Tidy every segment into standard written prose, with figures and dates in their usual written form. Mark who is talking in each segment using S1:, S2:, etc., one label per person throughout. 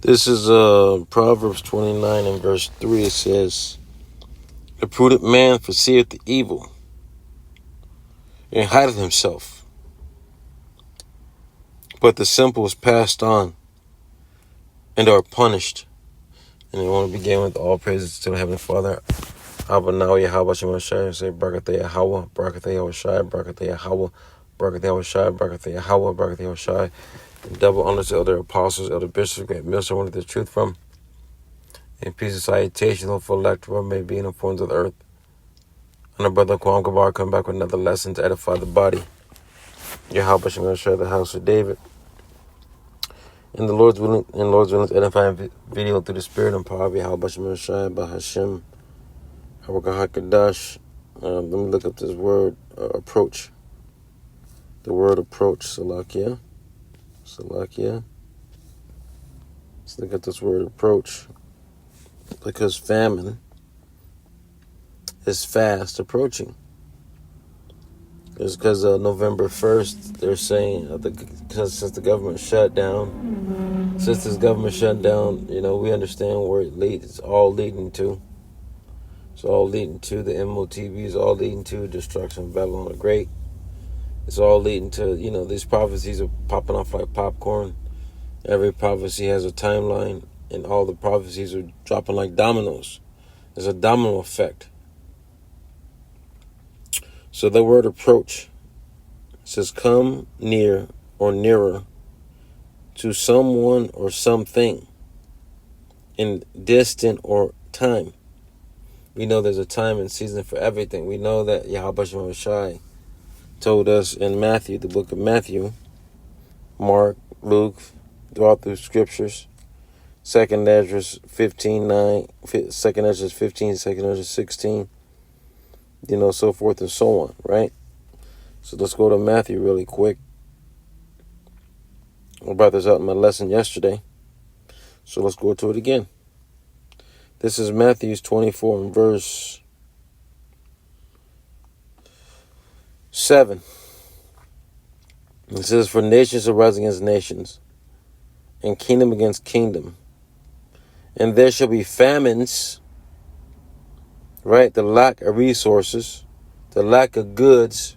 S1: This is Proverbs 29 and verse 3. It says, "The prudent man foreseeth the evil, and hideth himself. But the simple is passed on, and are punished." And I want to begin with all praises to the Heavenly Father. Abba now Yahweh Shem Shai. Say Barakateh Yahweh, Barakateh Yahweh Shai, Barakateh Yahweh, Barakateh Yahweh Shai, Barakateh Yahweh, Barakateh Yahweh Shai. Double honors to other apostles, elder bishops, great ministers, wanted the truth from. And peace and salutation, hopeful electoral may be in the forms of the earth. And our brother Kwam Gabar come back with another lesson to edify the body. Yahweh Shem Shai, the house of David. And the Lord's willing, edifying video through the Spirit and power of Yahweh Shem Shai, by Hashem. Hawakahakadash. Let me look up this word, approach. The word approach, Salakia. Let's look at this word approach. Because famine is fast approaching. It's because November 1st, they're saying, since the government shut down, we understand where it's all leading to. It's all leading to the MOTB, it's all leading to destruction of Babylon the Great. It's all leading to, these prophecies are popping off like popcorn. Every prophecy has a timeline, and all the prophecies are dropping like dominoes. There's a domino effect. So the word approach says come near or nearer to someone or something in distant or time. We know there's a time and season for everything. We know that Yahweh Shem Shai told us in Matthew, the book of Matthew, Mark, Luke, throughout the scriptures, 2nd Ezra 15:9, 2nd Ezra 15, 2nd Ezra 16, so forth and so on, right? So let's go to Matthew really quick. I brought this out in my lesson yesterday, so let's go to it again. This is Matthew 24 and verse 7. It says, "For nations arise against nations, and kingdom against kingdom. And there shall be famines," right? The lack of resources, the lack of goods,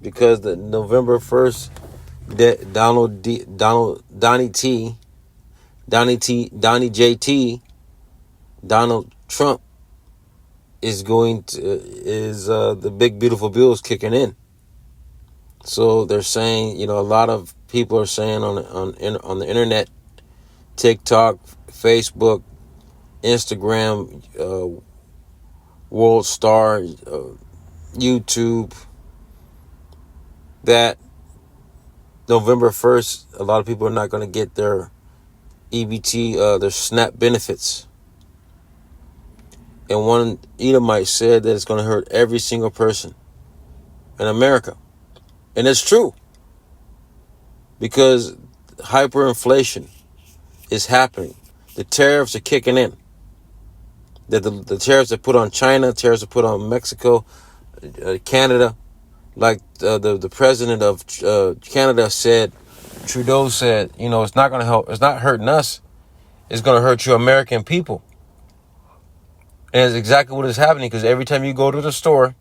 S1: because the November 1st, Donald Trump is the big beautiful bill is kicking in. So they're saying, a lot of people are saying on the internet, TikTok, Facebook, Instagram, World Star, YouTube, that November 1st, a lot of people are not going to get their EBT, their SNAP benefits. And one Edomite said that it's going to hurt every single person in America. And it's true. Because hyperinflation is happening. The tariffs are kicking in. The tariffs are put on China, tariffs are put on Mexico, Canada. Like the president of Canada said, Trudeau said, it's not going to help. It's not hurting us. It's going to hurt you American people. And it's exactly what is happening, because every time you go to the store,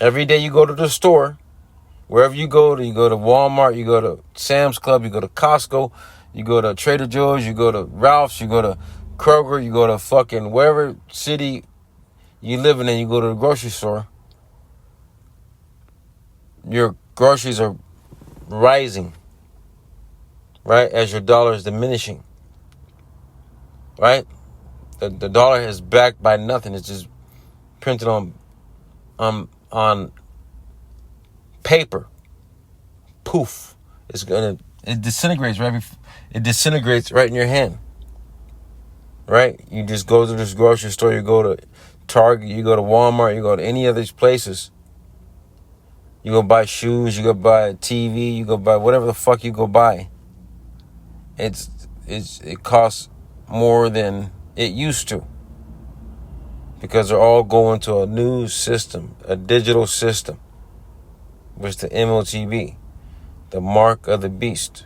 S1: every day you go to the store, wherever you go to Walmart, you go to Sam's Club, you go to Costco, you go to Trader Joe's, you go to Ralph's, you go to Kroger, you go to fucking wherever city you live in, and you go to the grocery store, your groceries are rising, right, as your dollar is diminishing, right? The dollar is backed by nothing. It's just printed on paper. Poof. It disintegrates right in your hand. Right? You just go to this grocery store, you go to Target, you go to Walmart, you go to any of these places. You go buy shoes, you go buy a TV, you go buy whatever the fuck you go buy. It costs more than it used to, because they're all going to a new system, a digital system, which the MOTB, the mark of the beast.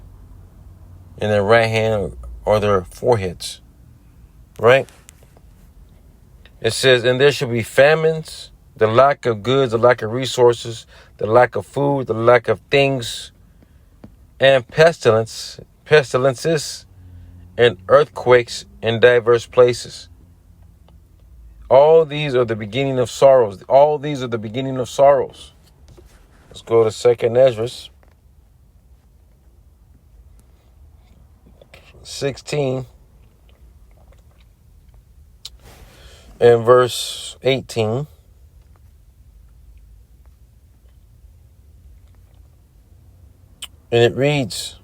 S1: In their right hand or their foreheads, right? It says, and there shall be famines, the lack of goods, the lack of resources, the lack of food, the lack of things, and pestilences, and earthquakes in diverse places. All these are the beginning of sorrows. All these are the beginning of sorrows. Let's go to 2nd Ezra 16 and verse 18. And it reads,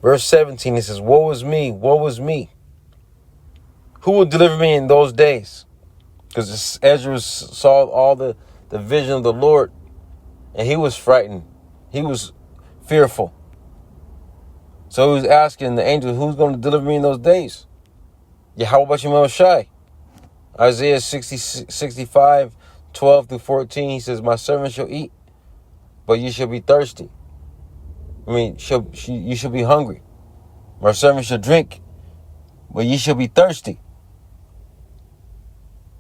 S1: verse 17, it says, woe is me, woe is me. Who will deliver me in those days? Because Ezra saw all the vision of the Lord, and he was frightened. He was fearful. So he was asking the angel, who's going to deliver me in those days? Yahweh Shemel Shai. Isaiah 65, 12 through 14, he says, my servant shall eat, but you shall be thirsty. You shall be hungry. My servant shall drink, but ye shall be thirsty.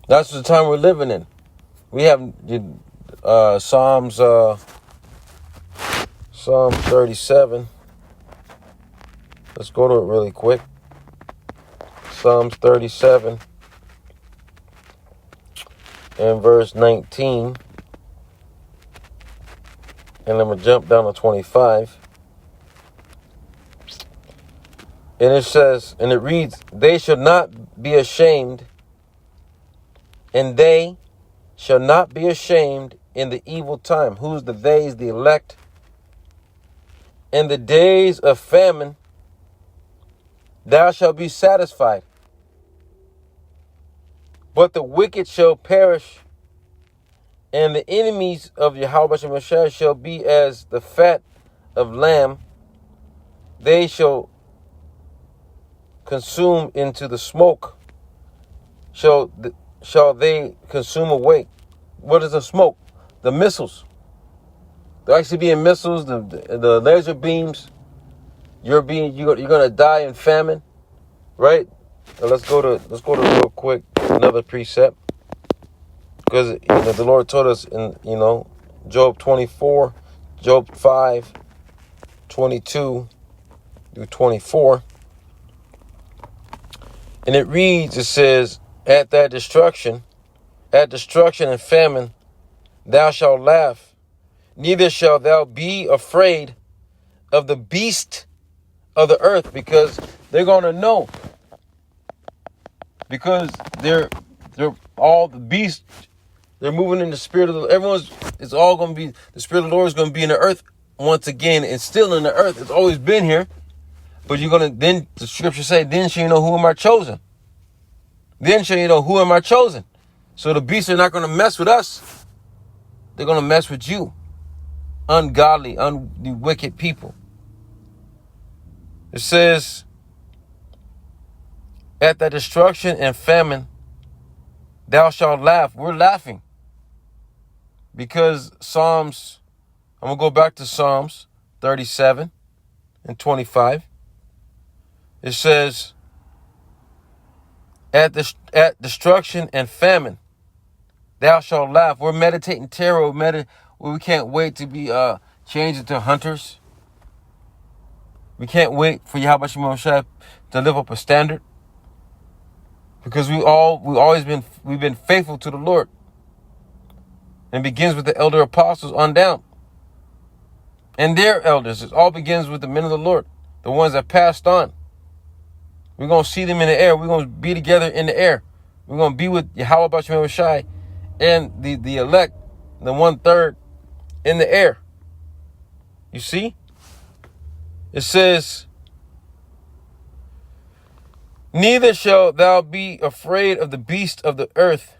S1: That's the time we're living in. We have Psalms 37. Let's go to it really quick. Psalms 37 and verse 19. And I'm going to jump down to 25. And it says, and it reads, they shall not be ashamed, and they shall not be ashamed in the evil time. Who's the they? Is the elect. In the days of famine, thou shalt be satisfied. But the wicked shall perish, and the enemies of Yahweh Shemashah shall be as the fat of lamb. They shall consume into the smoke. Shall they consume away? What is the smoke? The missiles. They're actually being missiles. The laser beams. You're gonna die in famine, right? Now let's go to real quick another precept, because the Lord told us in Job 24, Job 5, 22 through 24, and it reads, it says, at destruction and famine, thou shalt laugh, neither shalt thou be afraid of the beast of the earth, because they're going to know. Because they're all the beasts, they're moving in the spirit of it's all going to be, the spirit of the Lord is going to be in the earth once again. It's still in the earth. It's always been here. But then the scripture say, then shall you know who am I chosen. Then shall you know who am I chosen. So the beasts are not going to mess with us. They're going to mess with you. Ungodly, wicked people. It says, at the destruction and famine, thou shalt laugh. We're laughing. Because I'm going to go back to Psalms 37 and 25. It says, at destruction and famine, thou shalt laugh. We're meditating terror. We can't wait to be changed into hunters. We can't wait for Yahweh Shemashah to live up a standard. Because we've been faithful to the Lord. And it begins with the elder apostles on down. And their elders. It all begins with the men of the Lord. The ones that passed on. We're going to see them in the air. We're going to be together in the air. We're going to be with Yahweh B'Shem Shai and the elect, the 1/3 in the air. You see? It says, neither shalt thou be afraid of the beast of the earth,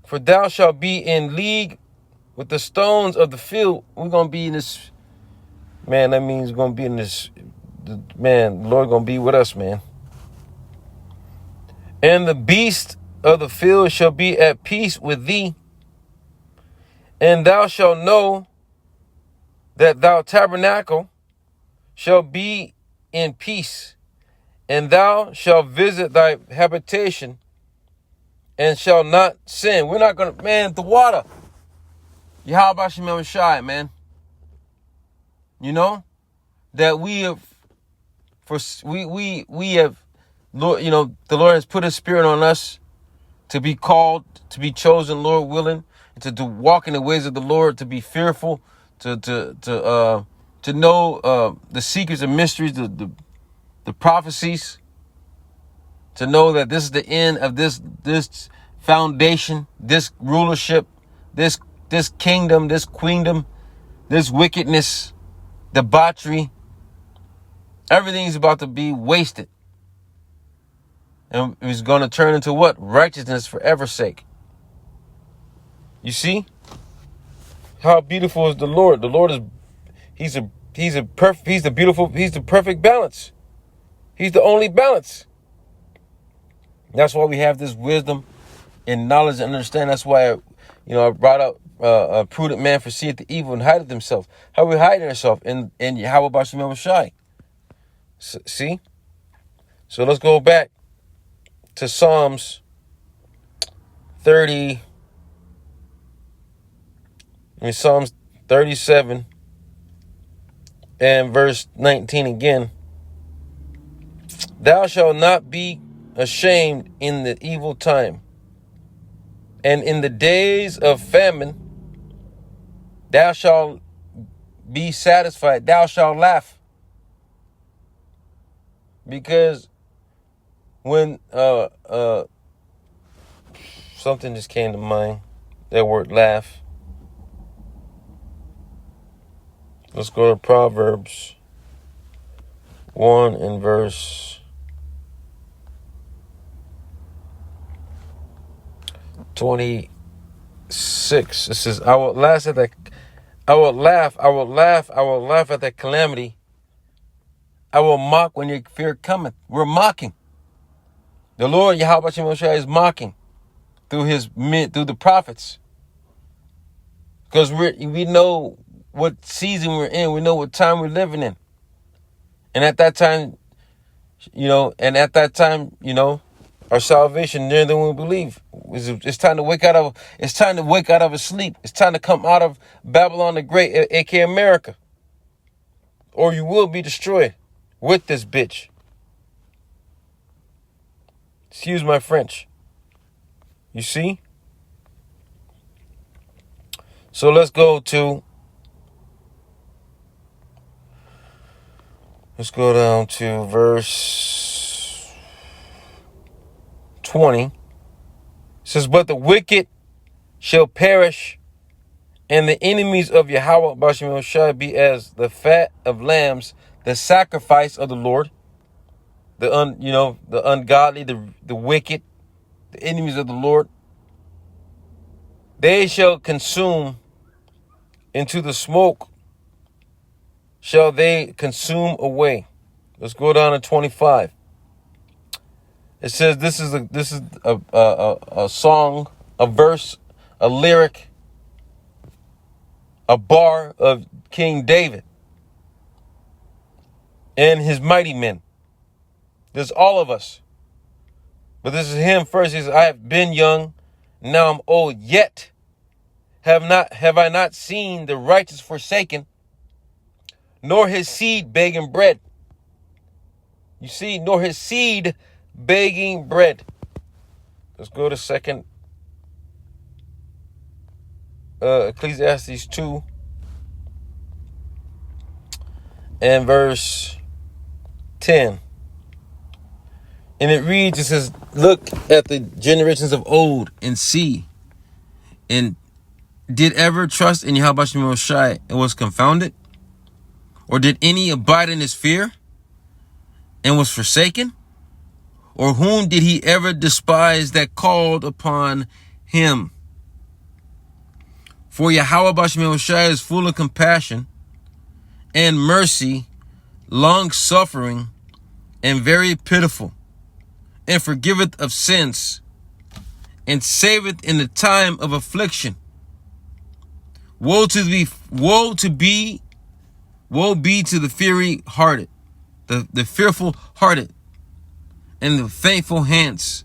S1: for thou shalt be in league with the stones of the field. We're going to be in this, man, that means we're going to be in this, man, the Lord going to be with us, man. And the beast of the field shall be at peace with thee, and thou shalt know that thou tabernacle shall be in peace, and thou shalt visit thy habitation and shall not sin. We're not going to, man, the water. Yahweh Shem Shai, man. You know, that we have, we have, Lord, you know, the Lord has put his spirit on us to be called, to be chosen, Lord willing, to walk in the ways of the Lord, to be fearful, to know the secrets and mysteries, the prophecies, to know that this is the end of this foundation, this rulership, this kingdom, this queendom, this wickedness, debauchery. Everything's about to be wasted. And it's going to turn into what? Righteousness for ever's sake. You see? How beautiful is the Lord? The Lord is, he's the perfect balance. He's the only balance. That's why we have this wisdom and knowledge and understanding. That's why, I brought up a prudent man foreseeth the evil and hideth himself. How we hiding ourselves in Yahweh B'Shem Shai. See? So let's go back to Psalms 30. Psalms 37 and verse 19 again. Thou shalt not be ashamed in the evil time, and in the days of famine thou shalt be satisfied. Thou shalt laugh. Because when something just came to mind, that word laugh. Let's go to Proverbs 1 and verse 26. It says, I will laugh at the calamity. I will mock when your fear cometh. We're mocking. The Lord Yahweh Shem Shai is mocking through the prophets. Because we know what season we're in. We know what time we're living in. And at that time, our salvation nearer than we believe. It's time to wake out of a sleep. It's time to come out of Babylon the Great, aka America. Or you will be destroyed with this bitch. Excuse my French. You see? So let's go down to verse 20. It says, but the wicked shall perish, and the enemies of Yahweh B'Shem shall be as the fat of lambs, the sacrifice of the Lord. The ungodly, the wicked, the enemies of the Lord. They shall consume into the smoke. Shall they consume away? Let's go down to 25. It says this is a song, a verse, a lyric, a bar of King David and his mighty men. There's all of us. But this is him first. He says, I have been young, now I'm old, yet have I not seen the righteous forsaken, nor his seed begging bread. You see, nor his seed begging bread. Let's go to second Ecclesiastes 2 and verse 10. And it reads, it says, look at the generations of old and see, and did ever trust in Yahweh Shem Shai and was confounded? Or did any abide in his fear and was forsaken? Or whom did he ever despise that called upon him? For Yahweh B'Shem Shai is full of compassion and mercy, long-suffering, and very pitiful, and forgiveth of sins, and saveth in the time of affliction. Woe be to the fury hearted, the fearful hearted, and the faint hands,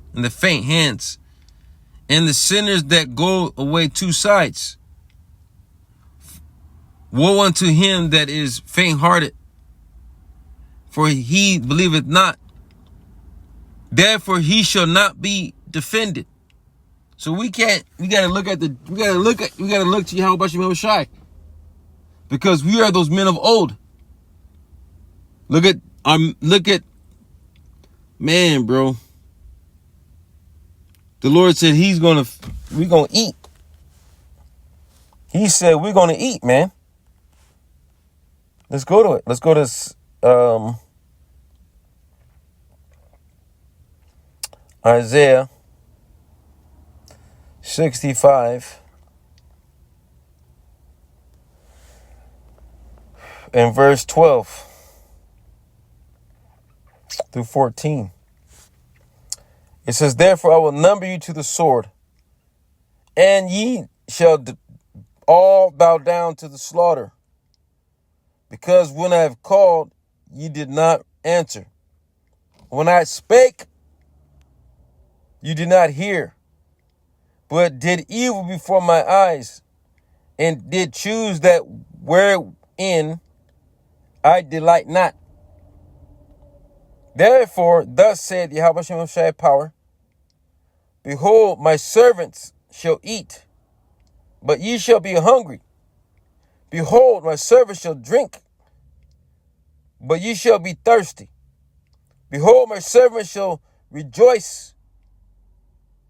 S1: and the sinners that go away two sides. Woe unto him that is faint hearted, for he believeth not. Therefore he shall not be defended. So we gotta look to Yahweh Shem Shai, because we are those men of old. Look at man, bro. The Lord said we're gonna eat. He said we're gonna eat, man. Let's go to it. Let's go to Isaiah 65 and verse 12 through 14. It says, therefore I will number you to the sword, and ye shall all bow down to the slaughter, because when I have called, ye did not answer. When I spake, you did not hear, but did evil before my eyes, and did choose that wherein I delight not. Therefore, thus said Yahweh Shem Shai power, behold, my servants shall eat, but ye shall be hungry. Behold, my servants shall drink, but ye shall be thirsty. Behold, my servants shall rejoice,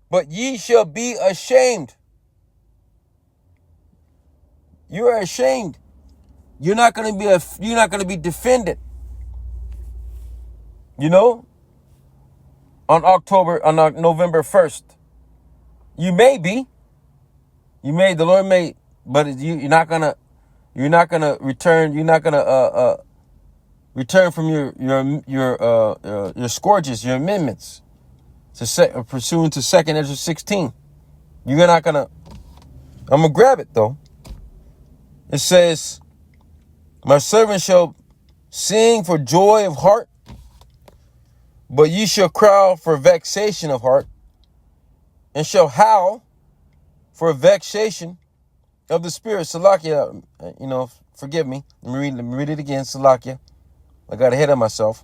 S1: but ye shall be ashamed. You are ashamed. You're not going to be defended. You know, on November 1st, you may be, the Lord may, but you're not gonna return. You're not gonna return from your scourges, your amendments, pursuant to 2 Ezra 16. You're not gonna. I'm gonna grab it though. It says, "My servant shall sing for joy of heart, but ye shall cry for vexation of heart, and shall howl for vexation of the spirit." Salakia, forgive me. Let me read it again. Salakia. I got ahead of myself.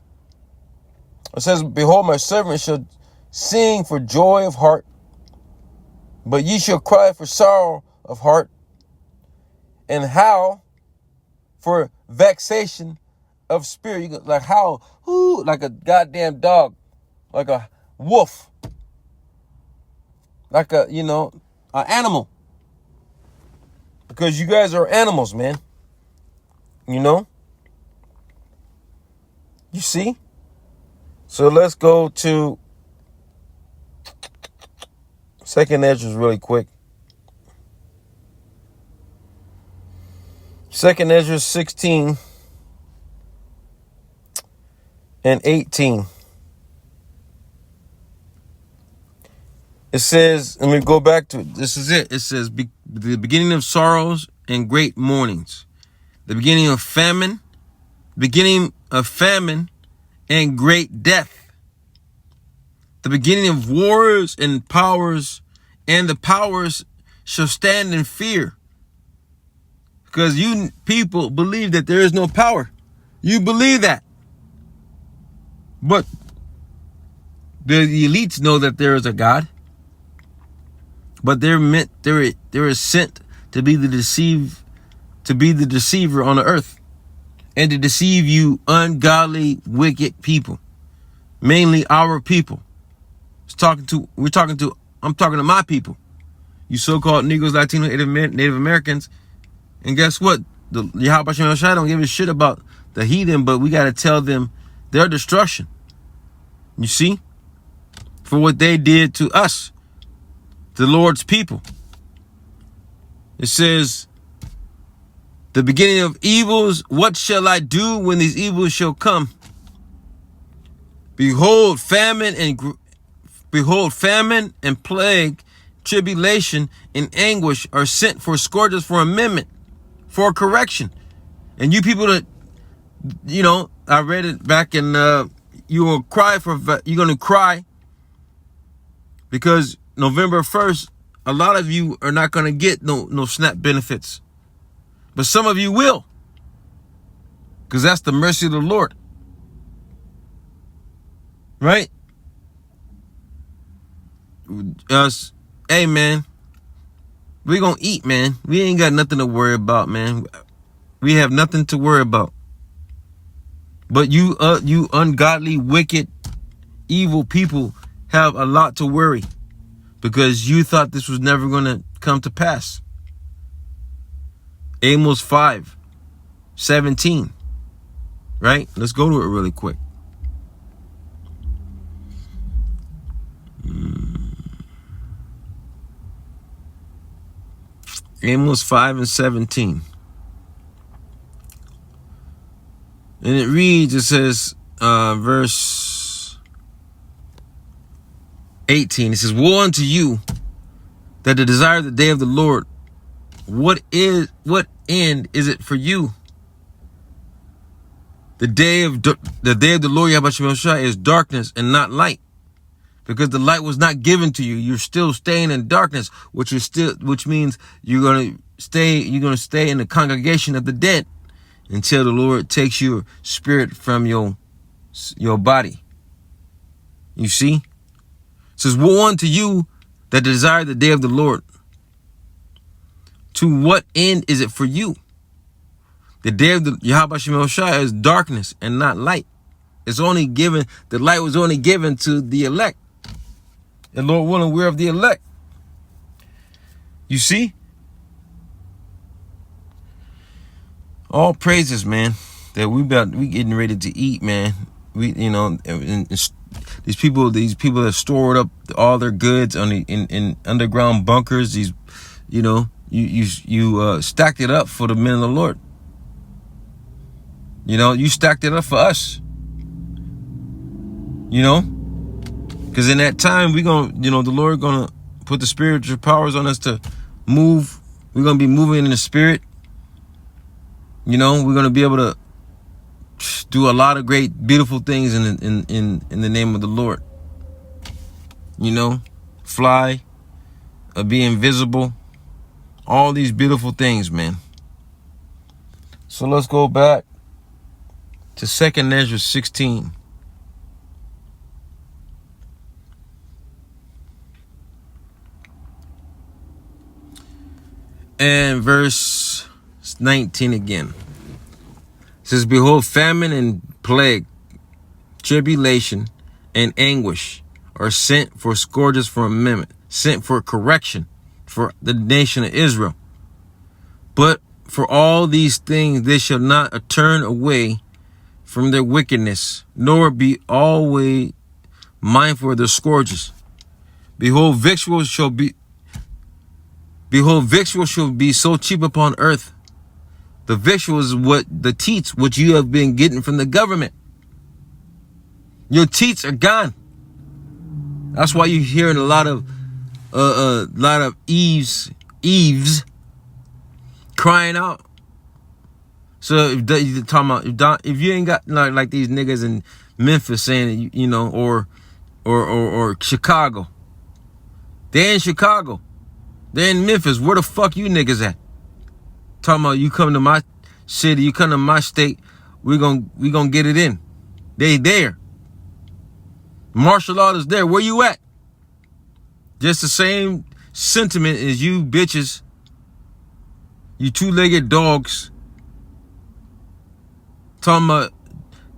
S1: It says, behold, my servant shall sing for joy of heart, but ye shall cry for sorrow of heart, and howl for vexation of spirit. You go, like howl, like a goddamn dog, like a wolf, like an animal. Because you guys are animals, man. You see? So let's go to 2nd Ezra really quick. 2nd Ezra 16 and 18. It says, let me go back to it. This is it. It says, the beginning of sorrows and great mournings, the beginning of famine and great death, the beginning of wars and powers, and the powers shall stand in fear. Because you people believe that there is no power. You believe that. But the elites know that there is a God. But they're sent to be the deceiver on the earth, and to deceive you ungodly, wicked people, mainly our people. I'm talking to my people, you so-called Negroes, Latinos, Native Americans. And guess what? The Yahweh Shem Shai don't give a shit about the heathen, but we got to tell them their destruction. You see? For what they did to us, the Lord's people. It says, the beginning of evils, what shall I do when these evils shall come? Behold, famine and plague, tribulation and anguish are sent for scourges, for amendment, for correction. And you people that You know, I read it back in, you're going to cry because November 1st, a lot of you are not going to get no SNAP benefits. But some of you will. Because that's the mercy of the Lord. Right? Hey, man. We going to eat, man. We ain't got nothing to worry about, man. We have nothing to worry about. But you ungodly, wicked, evil people have a lot to worry. Because you thought this was never going to come to pass. Amos 5:17. Right? Let's go to it really quick. Amos 5:17. And it reads, it says, verse 18. It says, woe unto you that desire the day of the Lord. What end is it for you? The day of the Lord Yahushua is darkness and not light, because the light was not given to you. You're still staying in darkness, which means you're gonna stay in the congregation of the dead until the Lord takes your spirit from your body. You see? It says, woe unto you that desire the day of the Lord. To what end is it for you? The day of the Yahushua is darkness and not light. The light was only given to the elect. And Lord willing, we're of the elect. You see? All praises, man, that we getting ready to eat, man. And these people have stored up all their goods in underground bunkers. You stacked it up for the men of the Lord. You stacked it up for us. Because in that time, the Lord gonna put the spiritual powers on us to move. We're gonna be moving in the spirit. We're gonna be able to do a lot of great, beautiful things in the name of the Lord. Fly, be invisible, all these beautiful things, man. So let's go back to 2nd Ezra 16. And verse 19 again. It says, behold, famine and plague, tribulation and anguish are sent for scourges for amendment, sent for correction for the nation of Israel. But for all these things they shall not turn away from their wickedness, nor be always mindful of their scourges. Behold, victuals shall be so cheap upon earth. The victuals is the teats which you have been getting from the government. Your teats are gone. That's why you're hearing a lot of Eves crying out. So if you ain't got like these niggas in Memphis saying, or Chicago, they're in Chicago, they're in Memphis. Where the fuck you niggas at? Talking about you come to my city, you come to my state, we gonna get it in. They there. Martial law is there. Where you at? Just the same sentiment as you bitches, you two-legged dogs. Talking about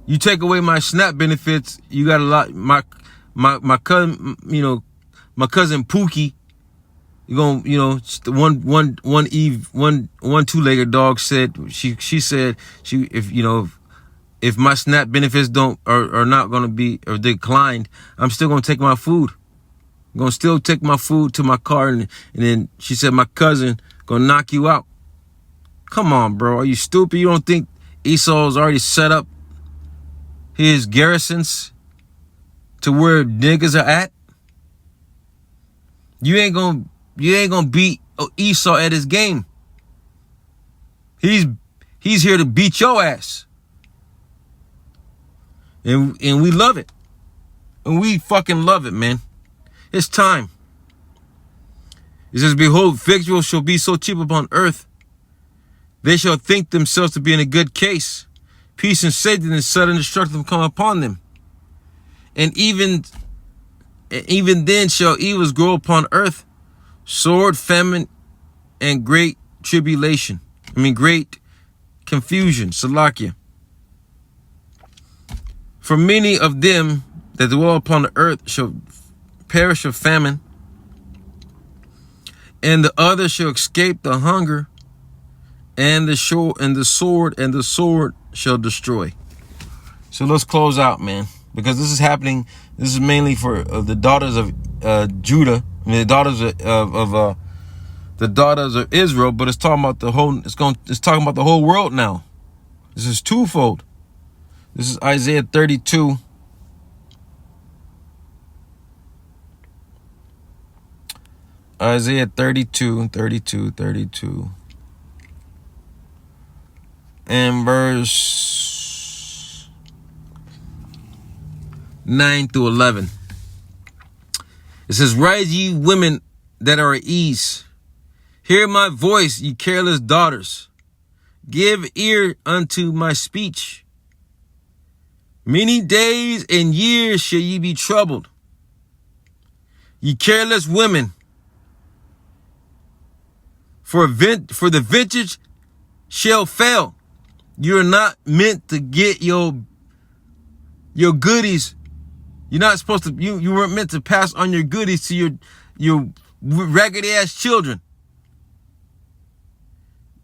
S1: you take away my SNAP benefits, you got a lot. My cousin, my cousin Pookie, you gonna, one two-legged dog said she said if my SNAP benefits are not gonna be or declined, I'm still gonna take my food. I'm gonna still take my food to my car, and then she said my cousin gonna knock you out. Come on, bro, are you stupid? You don't think Esau's already set up his garrisons to where niggas are at? You ain't gonna beat Esau at his game. He's here to beat your ass. And we love it. And we fucking love it, man. It's time. It says, behold, victual shall be so cheap upon earth, they shall think themselves to be in a good case. Peace and safety and sudden destruction will come upon them. And even then shall evils grow upon earth, sword, famine, and great tribulation. Great confusion. Salakia. For many of them that dwell upon the earth shall perish of famine, and the others shall escape the hunger, and the sword shall destroy. So let's close out, man, because this is happening. This is mainly for the daughters of Judah, the daughters of Israel, but it's talking about the whole. It's talking about the whole world now. This is twofold. This is Isaiah 32. Isaiah 32. And verse 9 through 11. It says, rise ye women that are at ease. Hear my voice, ye careless daughters. Give ear unto my speech. Many days and years shall ye be troubled. Ye careless women. For the vintage shall fail. You're not meant to get your goodies. You're not supposed to. You weren't meant to pass on your goodies to your raggedy ass children.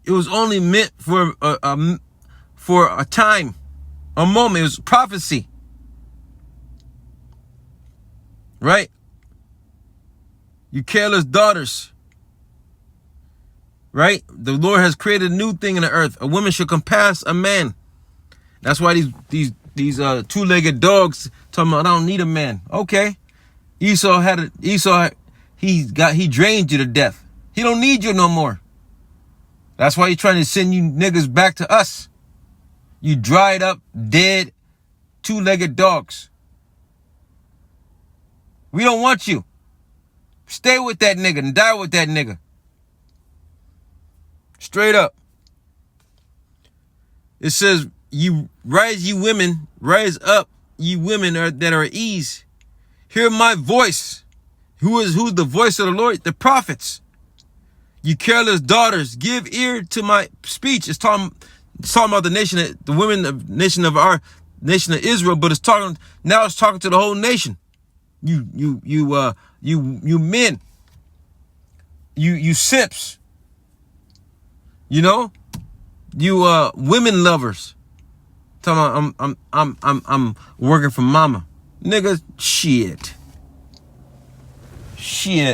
S1: It was only meant for a time, a moment. It was prophecy, right? You careless daughters. Right? The Lord has created a new thing in the earth. A woman shall compass a man. That's why these two-legged dogs talking about, I don't need a man. Okay. Esau he drained you to death. He don't need you no more. That's why he's trying to send you niggas back to us. You dried up, dead, two-legged dogs. We don't want you. Stay with that nigga and die with that nigga. Straight up. It says, you rise, ye women, rise up, ye women that are at ease. Hear my voice. Who's the voice of the Lord? The prophets. You careless daughters, give ear to my speech. It's talking about the nation, the women of nation of our nation of Israel, but it's talking to the whole nation. You men. You simps. You know, you women lovers. Talking about I'm working for mama. Nigga, shit,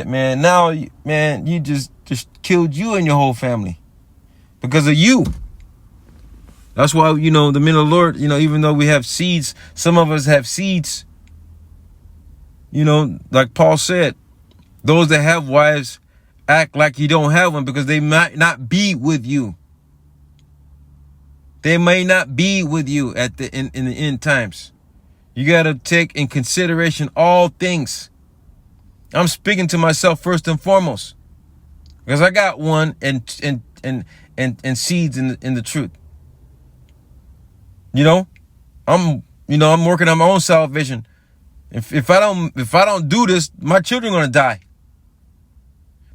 S1: man. Now, man, you just killed you and your whole family because of you. That's why, the men of the Lord, even though we have seeds, some of us have seeds. Like Paul said, those that have wives act like you don't have one because they might not be with you. They may not be with you in the end times. You got to take in consideration all things. I'm speaking to myself first and foremost because I got one and seeds in the truth. I'm working on my own salvation. If I don't do this, my children are going to die.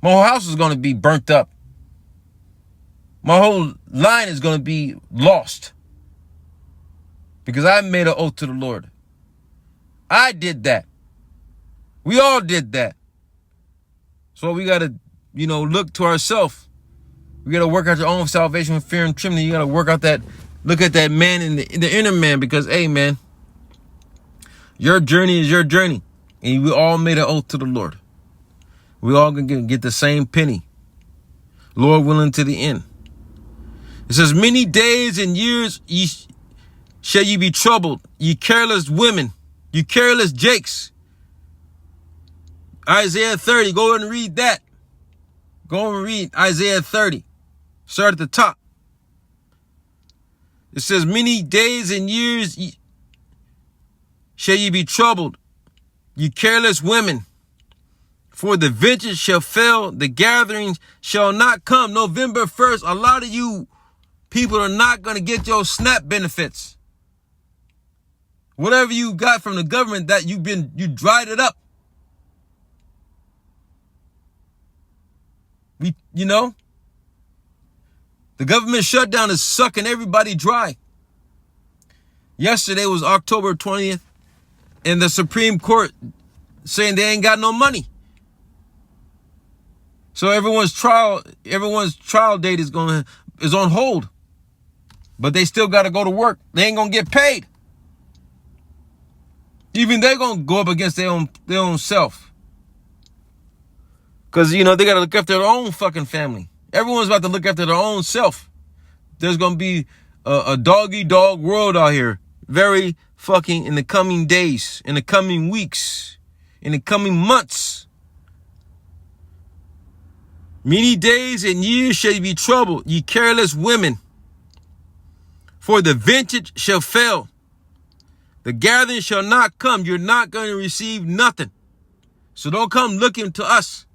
S1: My whole house is going to be burnt up. My whole line is going to be lost. Because I made an oath to the Lord. I did that. We all did that. So we got to, look to ourselves. We got to work out your own salvation with fear and trembling. You got to work out look at that man in the inner man. Because, hey, man, your journey is your journey. And we all made an oath to the Lord. We all gonna get the same penny. Lord willing, to the end. It says, many days and years shall ye be troubled, ye careless women, ye careless jakes. Isaiah 30, go and read that. Go and read Isaiah 30. Start at the top. It says, many days and years shall ye be troubled, ye careless women. For the vintage shall fail, the gatherings shall not come. November 1st, a lot of you people are not going to get your SNAP benefits. Whatever you got from the government that you dried it up. The government shutdown is sucking everybody dry. Yesterday was October 20th, and the Supreme Court saying they ain't got no money. So everyone's trial date is on hold. But they still got to go to work. They ain't gonna get paid. Even they're gonna go up against their own self. Because they gotta look after their own fucking family. Everyone's about to look after their own self. There's gonna be a dog-eat-dog world out here. Very fucking in the coming days, in the coming weeks, in the coming months. Many days and years shall ye be troubled, ye careless women. For the vintage shall fail. The gathering shall not come. You're not going to receive nothing. So don't come looking to us.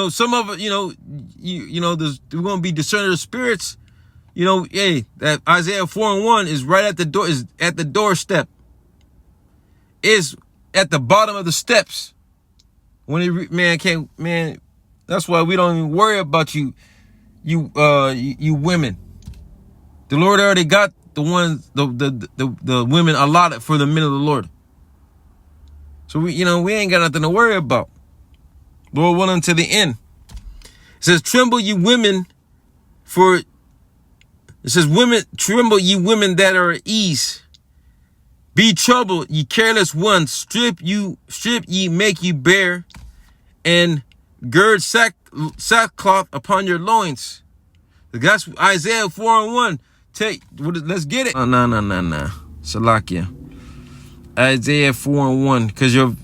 S1: Some of it, we're going to be discerning of spirits. That Isaiah 4:1 is right at the door, is at the doorstep. Is at the bottom of the steps. That's why we don't even worry about you women. The Lord already got the women allotted for the men of the Lord. So we ain't got nothing to worry about. Lord willing to the end. It says, tremble ye women tremble ye women that are at ease. Be troubled, ye careless ones. Strip ye, make you bare, and gird sackcloth upon your loins. That's Isaiah 4:1. Let's get it. No. Salakia. Isaiah 4:1. Because I'm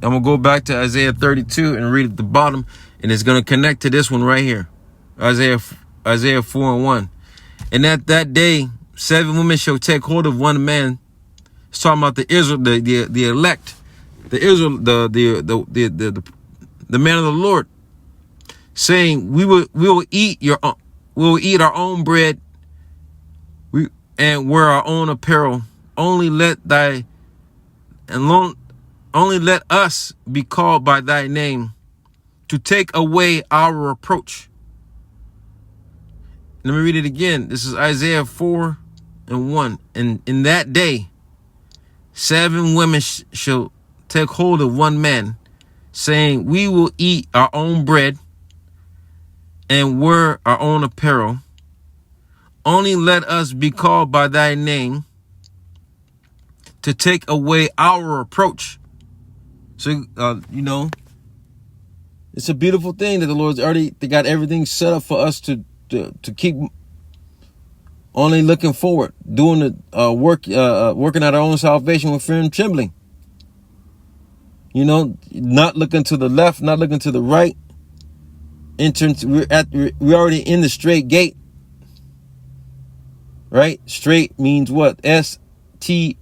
S1: gonna go back to Isaiah 32 and read at the bottom, and it's gonna connect to this one right here. Isaiah 4:1. And at that day, 7 women shall take hold of one man. It's talking about the Israel, the elect, the Israel, the man of the Lord, saying, we will eat our own bread, and wear our own apparel. Only let us be called by thy name, to take away our reproach. Let me read it again. This is Isaiah 4:1. And in that day, 7 women shall take hold of one man, saying, we will eat our own bread and wear our own apparel. Only let us be called by thy name, to take away our reproach. So, it's a beautiful thing that the Lord's already got everything set up for us to keep only looking forward, doing the working out our own salvation with fear and trembling. Not looking to the left, not looking to the right. We're already in the straight gate. Right? Straight means what? STRAIT.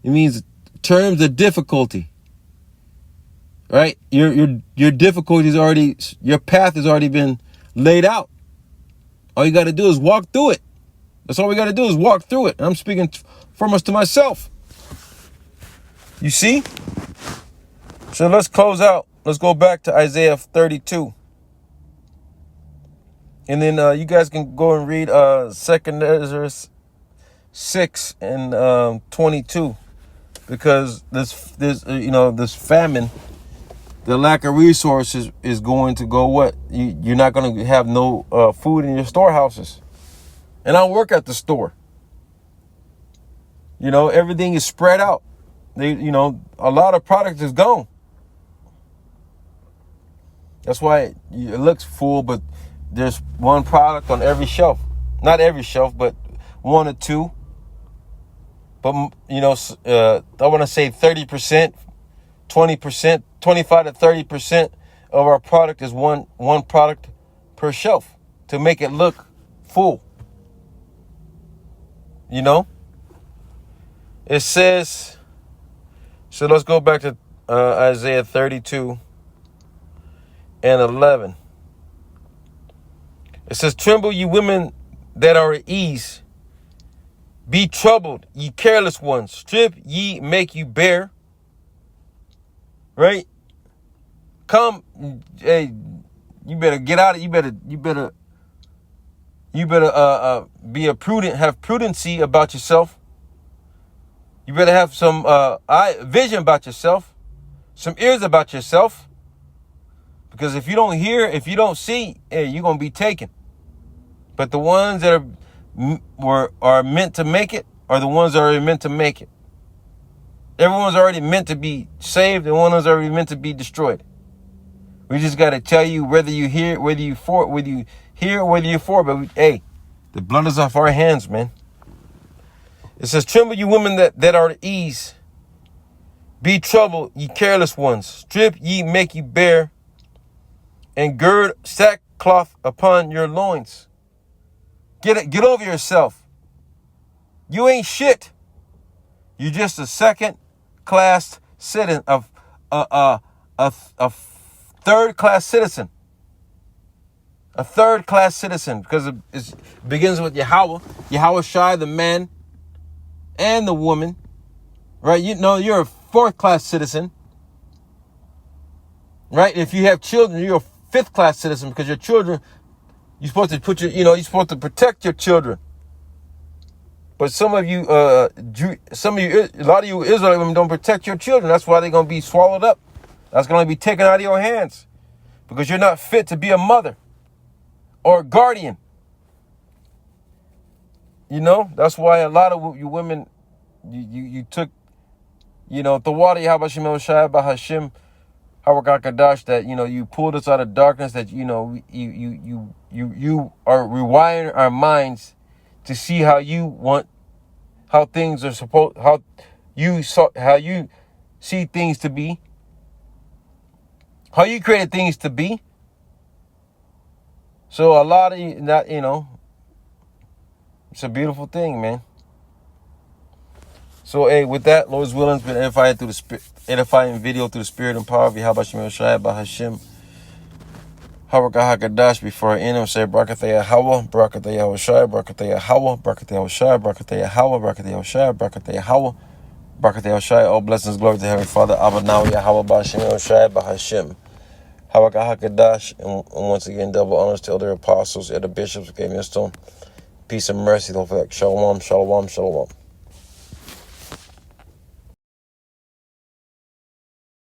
S1: It means terms of difficulty. Right? Your difficulty your path has already been laid out. All you got to do is walk through it. That's all we got to do is walk through it. And I'm speaking foremost to myself. You see? So let's close out. Let's go back to Isaiah 32. And then you guys can go and read 2 Ezra 6 and 22. Because this famine, the lack of resources is going to go what? You're not going to have no food in your storehouses. And I work at the store. Everything is spread out. A lot of product is gone. That's why it looks full, but there's one product on every shelf. Not every shelf, but 1 or 2. But, I want to say 30%, 20%, 25 to 30% of our product is one product per shelf to make it look full. You know, it says, so let's go back to Isaiah 32 and 11. It says, tremble, ye women that are at ease. Be troubled, ye careless ones. Strip ye, make you bare. Right? Come, hey, you better get out of, you better be a prudent, have prudency about yourself. You better have some vision about yourself, some ears about yourself. Because if you don't hear, if you don't see, hey, you're gonna be taken. But the ones that are meant to make it are the ones that are meant to make it. Everyone's already meant to be saved, and one is already meant to be destroyed. We just got to tell you whether you hear, whether you for, whether you hear, whether you're for. But hey, the blood is off our hands, man. It says, tremble, you women that are at ease. Be troubled, ye careless ones. Strip ye, make you bare, and gird sackcloth upon your loins. Get over yourself. You ain't shit. You're just a second-class citizen of a third-class citizen. A third-class citizen, because it begins with Yahweh. Yahweh Shai, the man and the woman. Right? You know, you're a fourth-class citizen. Right? If you have children, you're a fifth-class citizen, because your children, you're supposed to you're supposed to protect your children. But some of you, a lot of you Israelite women don't protect your children. That's why they're going to be swallowed up. That's going to be taken out of your hands. Because you're not fit to be a mother or a guardian. You know, that's why a lot of you women, you took, the water, Yahweh El Shai Bahashim, Hawakakadash, that, you pulled us out of darkness, that, you are rewiring our minds to see how you want, how things are supposed, how you see things to be, how you created things to be. So a lot of you, that, it's a beautiful thing, man. So, hey, with that, Lord's willing, it's been edifying video through the spirit and power of Yahweh Shai Bahashim. Hawakahakadash. Before I end, I'm saying Brakataya Hawa, Brakataya Hoshai, Brakataya Hawa, Brakataya Hoshai, Brakataya Hawa, Brakataya Hoshai, Brakataya Hawa, Brakataya Hoshai. All blessings, glory to Heavenly Father, Abba Now, Yahweh Bahashim Hoshai Bahashim. Hawakahakadash. And once again, double honors to other apostles, other bishops who gave me a stone. Peace and mercy, Lord. Shalom, shalom, shalom.